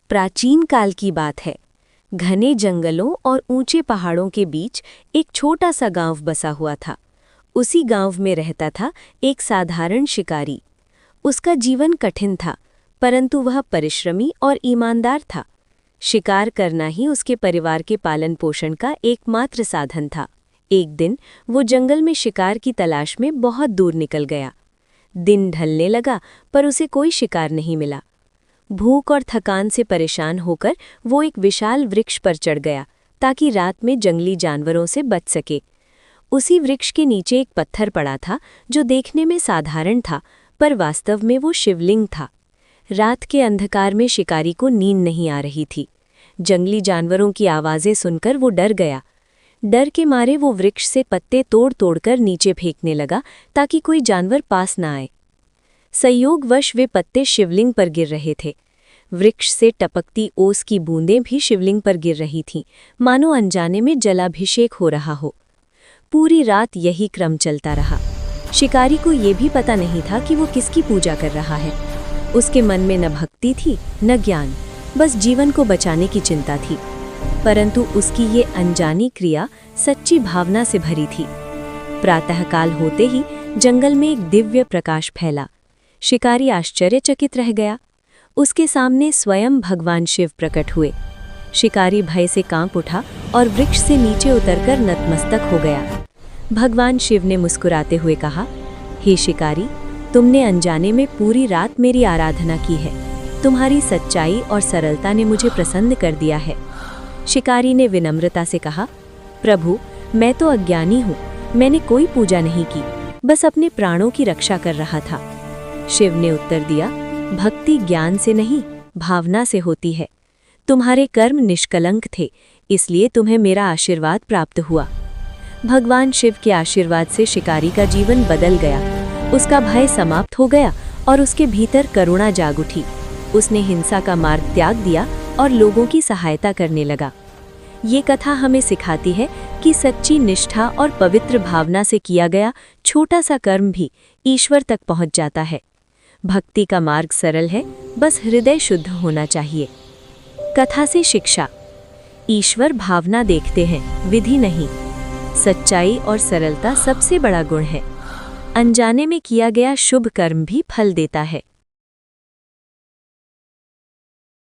प्राचीन काल की बात है। घने जंगलों और ऊंचे पहाड़ों के बीच एक छोटा सा गांव बसा हुआ था। उसी गांव में रहता था एक साधारण शिकारी। उसका जीवन कठिन था, परंतु वह परिश्रमी और ईमानदार था। शिकार करना ही उसके परिवार के पालन पोषण का एकमात्र साधन था। एक दिन वो जंगल में शिकार की तलाश में बहुत दूर निकल गया। दिन ढलने लगा, पर उसे कोई शिकार नहीं मिला। भूख और थकान से परेशान होकर वो एक विशाल वृक्ष पर चढ़ गया ताकि रात में जंगली जानवरों से बच सके। उसी वृक्ष के नीचे एक पत्थर पड़ा था जो देखने में साधारण था, पर वास्तव में वो शिवलिंग था। रात के अंधकार में शिकारी को नींद नहीं आ रही थी। जंगली जानवरों की आवाज़ें सुनकर वो डर गया। डर के मारे वो वृक्ष से पत्ते तोड़ तोड़कर नीचे फेंकने लगा ताकि कोई जानवर पास न आए। संयोगवश वे पत्ते शिवलिंग पर गिर रहे थे। वृक्ष से टपकती ओस की बूंदें भी शिवलिंग पर गिर रही थीं, मानो अनजाने में जलाभिषेक हो रहा हो। पूरी रात यही क्रम चलता रहा। शिकारी को ये भी पता नहीं था कि वो किसकी पूजा कर रहा है। उसके मन में न भक्ति थी न ज्ञान, बस जीवन को बचाने की चिंता थी। परंतु उसकी ये अनजानी क्रिया सच्ची भावना से भरी थी। प्रातःकाल होते ही जंगल में एक दिव्य प्रकाश फैला। शिकारी आश्चर्यचकित रह गया। उसके सामने स्वयं भगवान शिव प्रकट हुए। शिकारी भय से कांप उठा और वृक्ष से नीचे उतरकर नतमस्तक हो गया। भगवान शिव ने मुस्कुराते हुए कहा, हे शिकारी, तुमने अनजाने में पूरी रात मेरी आराधना की है। तुम्हारी सच्चाई और सरलता ने मुझे प्रसन्न कर दिया है। शिकारी ने विनम्रता से कहा, प्रभु, मैं तो अज्ञानी हूँ, मैंने कोई पूजा नहीं की, बस अपने प्राणों की रक्षा कर रहा था। शिव ने उत्तर दिया, भक्ति ज्ञान से नहीं, भावना से होती है। तुम्हारे कर्म निष्कलंक थे, इसलिए तुम्हें मेरा आशीर्वाद प्राप्त हुआ। भगवान शिव के आशीर्वाद से शिकारी का जीवन बदल गया। उसका भय समाप्त हो गया और उसके भीतर करुणा जाग उठी। उसने हिंसा का मार्ग त्याग दिया और लोगों की सहायता करने लगा। ये कथा हमें सिखाती है कि सच्ची निष्ठा और पवित्र भावना से किया गया छोटा सा कर्म भी ईश्वर तक पहुंच जाता है। भक्ति का मार्ग सरल है, बस हृदय शुद्ध होना चाहिए। कथा से शिक्षा। ईश्वर भावना देखते हैं, विधि नहीं। सच्चाई और सरलता सबसे बड़ा गुण है। अनजाने में किया गया शुभ कर्म भी फल देता है।